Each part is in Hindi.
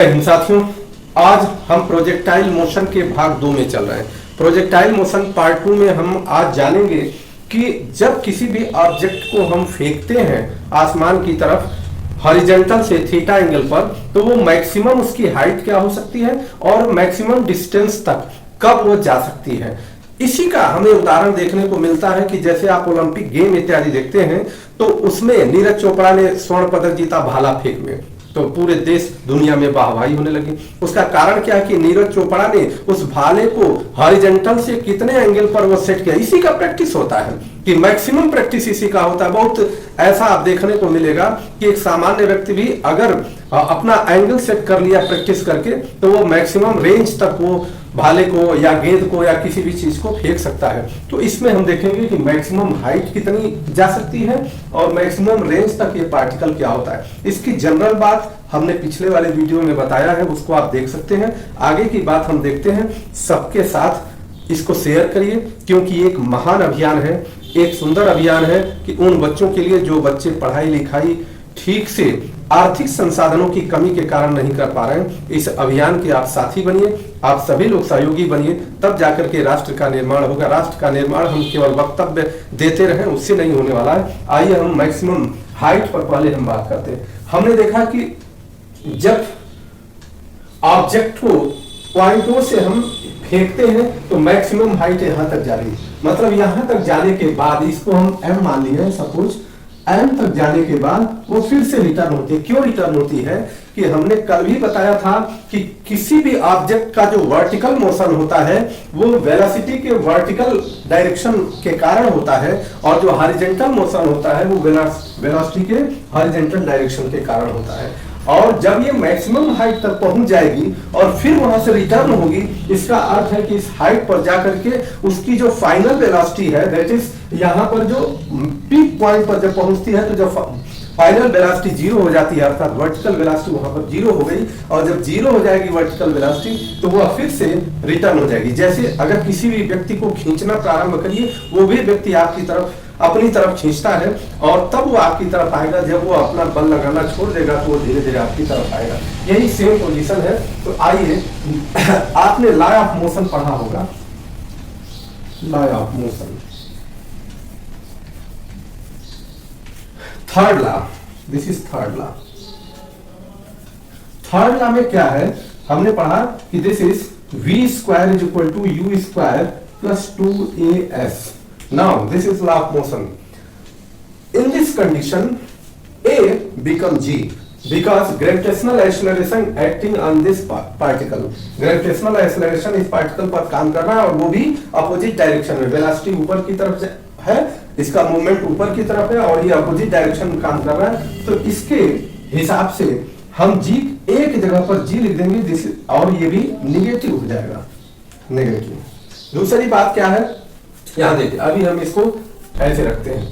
साथियों, आज हम प्रोजेक्टाइल मोशन के भाग 2 में चल रहे हैं। प्रोजेक्टाइल मोशन पार्ट 2 में हम आज जानेंगे कि जब किसी भी ऑब्जेक्ट को हम फेंकते हैं आसमान की तरफ हॉरिजॉन्टल से थीटा एंगल पर, तो वो मैक्सिमम उसकी हाइट क्या हो सकती है और मैक्सिमम डिस्टेंस तक कब वो जा सकती है। इसी का हमें उदाहरण देखने को मिलता है कि जैसे आप ओलंपिक गेम इत्यादि देखते हैं तो उसमें नीरज चोपड़ा ने स्वर्ण पदक जीता भाला फेंक में, तो पूरे देश दुनिया में वाहवाही होने लगी। उसका कारण क्या है कि नीरज चोपड़ा ने उस भाले को हॉरिजॉन्टल से कितने एंगल पर वो सेट किया। इसी का प्रैक्टिस होता है कि मैक्सिमम प्रैक्टिस इसी का होता है। बहुत ऐसा आप देखने को मिलेगा कि एक सामान्य व्यक्ति भी अगर अपना एंगल सेट कर लिया प्रैक्टिस करके, तो वो मैक्सिमम रेंज तक वो भाले को या गेंद को या किसी भी चीज को फेंक सकता है। तो इसमें हम देखेंगे कि मैक्सिमम हाइट कितनी जा सकती है और मैक्सिमम रेंज तक ये पार्टिकल क्या होता है। इसकी जनरल बात हमने पिछले वाले वीडियो में बताया है, उसको आप देख सकते हैं। आगे की बात हम देखते हैं। सबके साथ इसको शेयर करिए, क्योंकि एक महान अभियान है, एक सुंदर अभियान है कि उन बच्चों के लिए जो बच्चे पढ़ाई लिखाई ठीक से आर्थिक संसाधनों की कमी के कारण नहीं कर पा रहे हैं। इस अभियान के आप साथी बनिए, आप सभी लोग सहयोगी बनिए, तब जाकर के राष्ट्र का निर्माण होगा। राष्ट्र का निर्माण हम केवल वक्तव्य देते रहें उससे नहीं होने वाला है। आइए हम मैक्सिमम हाइट पर पहले हम बात करते हैं। हमने देखा कि जब ऑब्जेक्ट को पॉइंटों से हम फेंकते हैं तो मैक्सिमम हाइट यहां तक जा रही है, मतलब यहां तक जाने के बाद इसको हम m मान लिए, सपोज m तक जाने के बाद वो फिर से रिटर्न होती है। क्यों रिटर्न होती है कि हमने कल भी बताया था कि किसी भी ऑब्जेक्ट का जो वर्टिकल मोशन होता है वो वेलोसिटी के वर्टिकल डायरेक्शन के कारण होता है, और जो हॉरिजॉन्टल मोशन होता है वो वेलोसिटी के हॉरिजॉन्टल डायरेक्शन के कारण होता है। और जब ये मैक्सिमम हाइट तक पहुंच जाएगी और फिर वहां से रिटर्न होगी, इसका अर्थ है कि इस हाइट पर जाकर के उसकी जो फाइनल वेलोसिटी है, दैट इज यहाँ पर जो पीक पॉइंट पर जब पहुंचती है तो जब फाइनल वेलोसिटी जीरो हो जाती है, अर्थात वर्टिकल वेलोसिटी वहां पर जीरो हो गई, और जब जीरो हो जाएगी वर्टिकल वेलोसिटी तो वह फिर से रिटर्न हो जाएगी। जैसे अगर किसी भी व्यक्ति को खींचना प्रारंभ करिए, वो भी व्यक्ति आपकी तरफ अपनी तरफ खींचता है और तब वो आपकी तरफ आएगा। जब वो अपना बल लगाना छोड़ देगा तो वो धीरे धीरे आपकी तरफ आएगा। यही सेम पोजीशन है। तो आइए, आपने लॉ ऑफ मोशन पढ़ा होगा, law of motion, third law, this is third law. Third law में क्या है, हमने पढ़ा कि this is v square is equal to u square plus 2as। Now this is law of motion. In this condition, A becomes G because gravitational acceleration acting on this particle. Gravitational acceleration इस particle पर काम कर रहा है और वो भी opposite direction में, velocity ऊपर की तरफ है, इसका मूवमेंट ऊपर की तरफ है और ये opposite direction में काम कर रहा है। तो इसके हिसाब से हम G एक जगह पर G लिख देंगे, और ये भी निगेटिव हो जाएगा, नेगेटिव। दूसरी बात क्या है, यहां देखिए, अभी हम इसको ऐसे रखते हैं।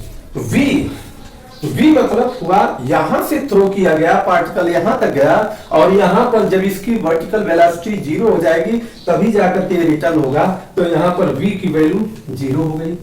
v मतलब हुआ यहां से थ्रो किया गया पार्टिकल, यहां तक गया, और यहां पर जब इसकी वर्टिकल वेलोसिटी जीरो हो जाएगी तभी जाकर के रिटर्न होगा। तो यहां पर v की वैल्यू जीरो हो गई।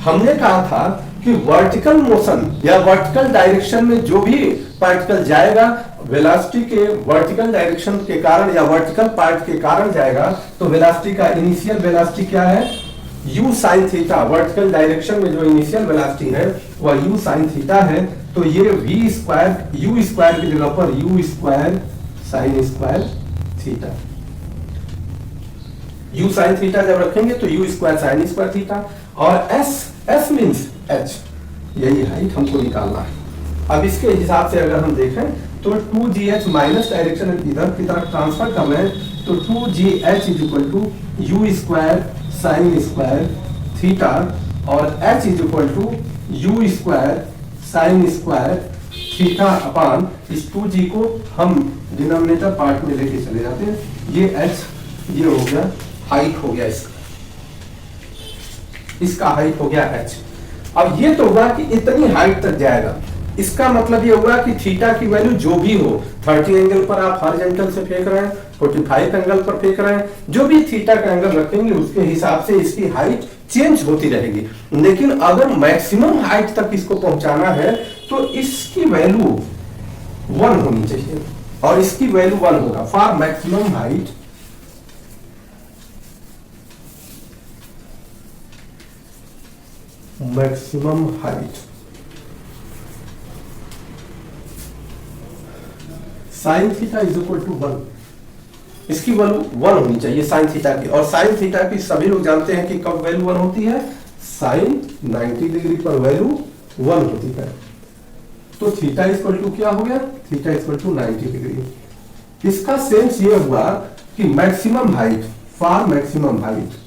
हमने कहा था कि वर्टिकल मोशन या वर्टिकल डायरेक्शन में जो भी पार्टिकल जाएगा वेलोसिटी के वर्टिकल डायरेक्शन के कारण या वर्टिकल पार्ट के कारण जाएगा, तो वेलोसिटी का इनिशियल वेलोसिटी क्या है, u sin theta. Vertical direction में जो इनिशियल वेलोसिटी है वह u sin थीटा है। तो ये v स्क्वायर u स्क्वायर की जगह पर u square sin square theta, u sin theta जब रखेंगे तो u square sin square theta, और s मींस h, यही हाइट हमको निकालना है। अब इसके हिसाब से अगर हम देखें तो 2gh माइनस डायरेक्शन इधर की तरफ ट्रांसफर कर रहे हैं, तो 2gh is equal to u square sine square theta, और h is equal to u square sine square theta upon इस 2g को हम डिनोमिनेटर पार्ट में लेके चले जाते हैं। ये h ये हो गया हाइट हो गया, इसका हाइट हो गया h। अब ये तो हुआ कि इतनी हाइट तक जाएगा, इसका मतलब ये हुआ कि थीटा की वैल्यू जो भी हो, 30 एंगल पर आप हॉरिजॉन्टल से फेंक रहे हैं, 45 एंगल पर फेंक रहे हैं, जो भी थीटा का एंगल रखेंगे उसके हिसाब से इसकी हाइट चेंज होती रहेगी। लेकिन अगर मैक्सिमम हाइट तक इसको पहुंचाना है तो इसकी वैल्यू 1 होनी चाहिए, और इसकी वैल्यू 1 होगा for maximum height sine theta is equal to 1। इसकी वैल्यू 1 होनी चाहिए साइन थीटा की, और साइन थीटा की सभी लोग जानते हैं कि कब वैल्यू 1 होती है, साइन 90 डिग्री पर वैल्यू 1 होती है। तो थीटा इक्वल टू क्या हो गया, थीटा इक्वल टू 90 डिग्री। इसका सेंस ये हुआ कि maximum height for maximum height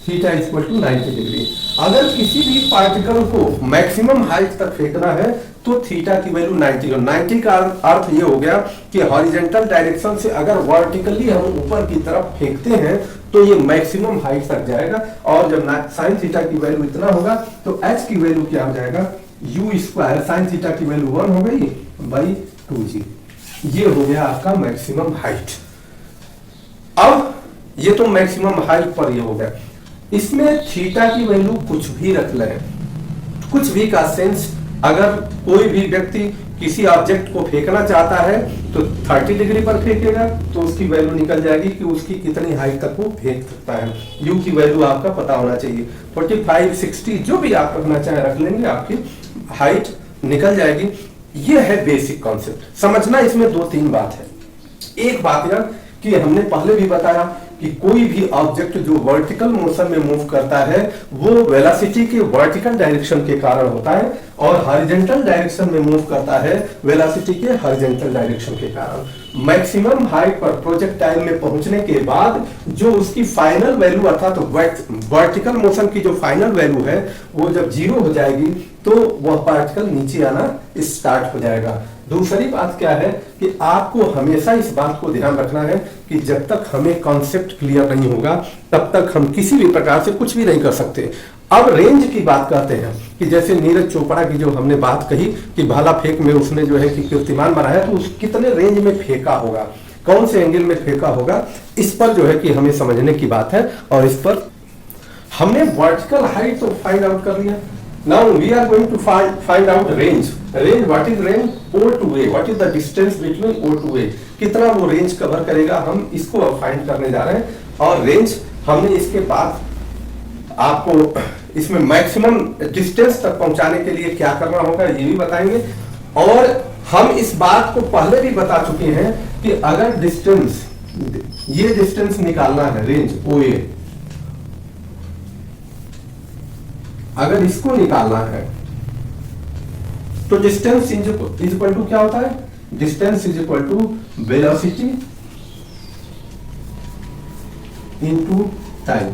theta equal to 90 degree. अगर किसी भी पार्टिकल को मैक्सिमम हाइट तक फेंकना है तो थीटा की वैल्यू 90 हो। 90 का अर्थ ये हो गया कि हॉरिजॉन्टल डायरेक्शन से अगर वर्टिकली हम ऊपर की तरफ फेंकते हैं तो ये मैक्सिमम हाइट तक जाएगा, और जब साइन थीटा की वैल्यू इतना होगा तो एच की वैल्यू क्या हो जाएगा, यू स्क्वायर साइन थीटा की वैल्यू 1 हो गई बाई 2g। ये हो गया आपका मैक्सिमम हाइट। अब ये तो मैक्सिमम हाइट पर ये हो गया। इसमें थीटा की वैल्यू कुछ भी रख लें, कुछ भी का सेंस, अगर कोई भी व्यक्ति किसी ऑब्जेक्ट को फेंकना चाहता है तो 30 डिग्री पर फेंकेगा तो उसकी वैल्यू निकल जाएगी कि उसकी कितनी हाइट तक वो फेंक सकता है। यू की वैल्यू आपका पता होना चाहिए, 45, 60 जो भी आप रखना चाहे रख लेंगे, आपकी हाइट निकल जाएगी। ये है बेसिक कॉन्सेप्ट। समझना इसमें 2-3 बात है। एक बात यह कि हमने पहले भी बताया कि कोई भी ऑब्जेक्ट जो वर्टिकल मोशन में मूव करता है वो वेलोसिटी के वर्टिकल डायरेक्शन के कारण होता है, और हॉरिजॉन्टल डायरेक्शन में मूव करता है वेलोसिटी के हॉरिजॉन्टल डायरेक्शन के कारण। मैक्सिमम हाइट पर प्रोजेक्टाइल में पहुंचने के बाद जो उसकी फाइनल वैल्यू अर्थात वर्टिकल मोशन की जो फाइनल वैल्यू है वो जब 0 हो जाएगी तो वह पार्टिकल नीचे आना स्टार्ट हो जाएगा। दूसरी बात क्या है कि आपको हमेशा इस बात को ध्यान रखना है कि जब तक हमें कॉन्सेप्ट क्लियर नहीं होगा तब तक हम किसी भी प्रकार से कुछ भी नहीं कर सकते। अब रेंज की बात करते हैं कि जैसे नीरज चोपड़ा की जो हमने बात कही कि भाला फेंक में उसने जो है कि कीर्तिमान बनाया, तो उस कितने रेंज में फेंका होगा, कौन से एंगल में फेंका होगा, इस पर जो है कि हमें समझने की बात है। और इस पर हमने वर्टिकल हाइट तो फाइंड आउट कर लिया। Now we are going to find out range. Range, what is range? O to A. What is the distance between O to A? कितना वो रेंज कवर करेगा, हम इसको अब फाइंड करने जा रहे हैं। और रेंज हमने इसके बाद आपको इसमें मैक्सिमम डिस्टेंस तक पहुंचाने के लिए क्या करना होगा ये भी बताएंगे। और हम इस बात को पहले भी बता चुके हैं कि अगर डिस्टेंस, ये डिस्टेंस निकालना है रेंज OA, अगर इसको निकालना है तो डिस्टेंस इज इक्वल टू क्या होता है, distance is equal to velocity into time,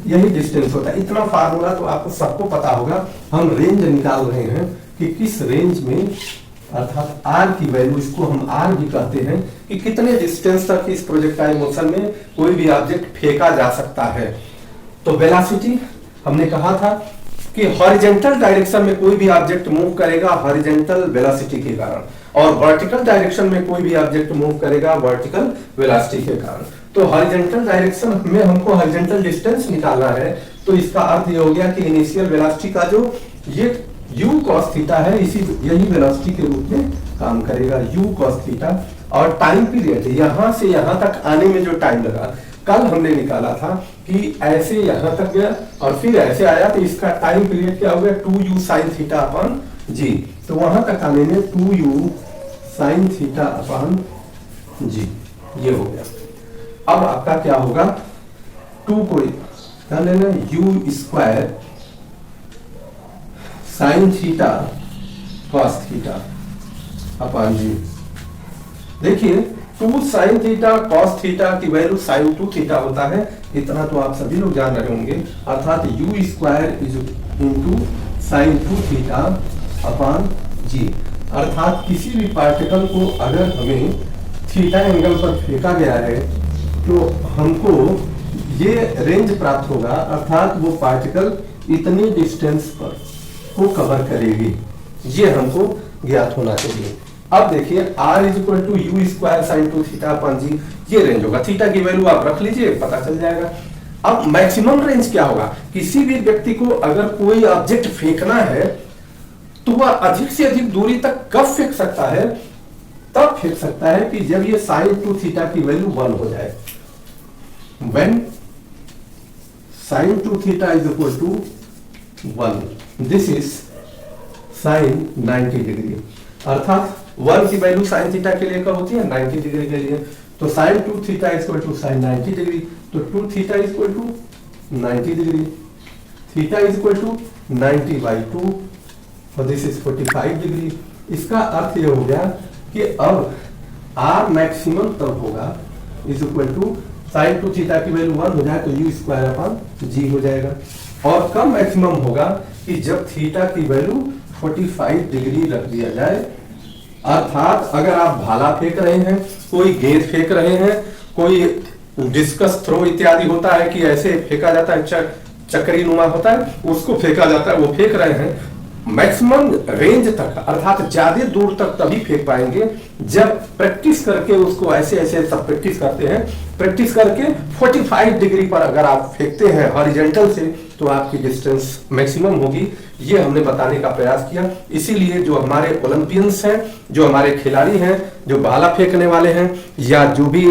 यही डिस्टेंस होता है। इतना फार्मूला तो आपको सबको पता होगा। हम रेंज निकाल रहे हैं कि किस रेंज में, अर्थात आर की वैल्यू, इसको हम आर भी कहते हैं, कि कितने डिस्टेंस तक इस प्रोजेक्टाइल मोशन में कोई भी ऑब्जेक्ट फेंका जा सकता है। तो वेलोसिटी हमने कहा था कि हॉरिजॉन्टल डायरेक्शन में कोई भी ऑब्जेक्ट मूव करेगा हॉरिजॉन्टल वेलोसिटी के कारण, और वर्टिकल डायरेक्शन में कोई भी ऑब्जेक्ट मूव करेगा वर्टिकल वेलोसिटी के कारण। तो हॉरिजॉन्टल डायरेक्शन में हमको हॉरिजॉन्टल डिस्टेंस निकालना है, तो इसका अर्थ ये हो गया कि इनिशियल वेलोसिटी का जो ये u cos थीटा है, इसी यही वेलोसिटी के रूप में काम करेगा, u cos थीटा। और टाइम पीरियड यहां से यहां तक आने में जो टाइम लगा, कल हमने निकाला था कि ऐसे यहां तक गया और फिर ऐसे आया, तो इसका टाइम पीरियड क्या हो गया, 2u sin थीटा अपॉन जी। तो वहां तक आने में 2u sin theta upon g, ये हो गया। अब आपका क्या होगा, 2 को क्या लेना, u square sin theta cos theta upon g. देखिए 2 sin थीटा cos थीटा की वैल्यू sin 2 थीटा होता है, इतना तो आप सभी लोग जान रहे होंगे। अर्थात u square is into sin 2 theta upon g. अर्थात किसी भी पार्टिकल को अगर हमें थीटा एंगल पर फेंका गया है तो हमको ये रेंज प्राप्त होगा, अर्थात वो पार्टिकल इतनी डिस्टेंस पर को कवर करेगी, ये हमको ज्ञात होना चाहिए। अब देखिए r is equal to u square sine 2 theta upon g, ये रेंज होगा। थीटा की वैल्यू आप रख लीजिए, पता चल जाएगा। अब मैक्सिमम रेंज क्या होगा, किसी भी व्यक्ति को अगर कोई ऑब्जेक्ट फेंकना है तो वह अधिक से अधिक दूरी तक कब फेंक सकता है, तब फेंक सकता है कि जब ये sin 2 थीटा की वैल्यू 1 हो जाए। When sin 2 theta is equal to 1, this is sin 90 degree, अर्थात 1 की वैल्यू sin थीटा के लिए कब होती है, 90 डिग्री के लिए। तो sin 2 theta is equal to sin 90 degree, तो 2 theta is equal to 90 degree, theta is equal to 90 by 2 और दिस इज 45 डिग्री। इसका अर्थ ये हो गया कि अब R मैक्सिमम तब होगा is equal to sin 2 theta की वैल्यू 1 हो जाए तो u स्क्वायर अपॉन g हो जाएगा, और कब मैक्सिमम होगा कि जब थीटा की वैल्यू 45 डिग्री रख दिया जाए। अर्थात अगर आप भाला फेंक रहे हैं, कोई गेंद फेंक रहे हैं, कोई डिस्कस थ्रो इत्यादि होता है कि ऐसे फेंका जाता है, चक्री नुमा होता है, उसको फेंका जाता है, वो फेंक रहे हैं मैक्सिमम रेंज तक, अर्थात ज्यादा दूर तक तभी फेंक पाएंगे जब प्रैक्टिस करके उसको ऐसे ऐसे सब प्रैक्टिस करते हैं। प्रैक्टिस करके 45 डिग्री पर अगर आप फेंकते हैं हॉरिजॉन्टल से तो आपकी डिस्टेंस मैक्सिमम होगी। ये हमने बताने का प्रयास किया। इसीलिए जो हमारे ओलंपियंस हैं, जो हमारे खिलाड़ी हैं, जो भाला फेंकने वाले हैं या जो भी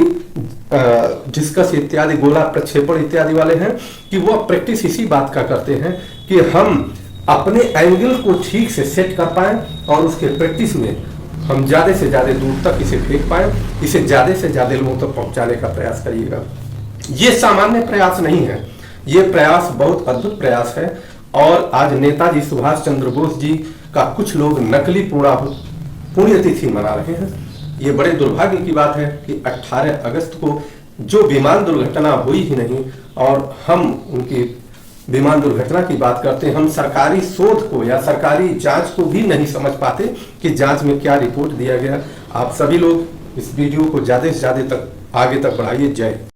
डिस्कस इत्यादि गोला प्रक्षेपण इत्यादि वाले हैं, कि वो प्रैक्टिस इसी बात का करते हैं कि हम अपने एंगल को ठीक से सेट कर पाएं और उसके प्रैक्टिस में हम ज्यादा से ज्यादा दूर तक इसे फेंक पाएं, इसे ज्यादा से ज्यादा लोगों तक पहुंचाने का प्रयास करिएगा। ये सामान्य प्रयास नहीं है, ये प्रयास बहुत अद्भुत प्रयास है। और आज नेताजी सुभाष चंद्र बोस जी का कुछ लोग नकली पुण्यतिथि मना रहे हैं। ये बड़े दुर्भाग्य की बात है कि 18 अगस्त को जो विमान दुर्घटना हुई ही नहीं, और हम उनकी विमान दुर्घटना की बात करते हैं, हम सरकारी शोध को या सरकारी जांच को भी नहीं समझ पाते कि जांच में क्या रिपोर्ट दिया गया। आप सभी लोग इस वीडियो को ज्यादा से ज्यादा तक आगे तक बढ़ाइए। जय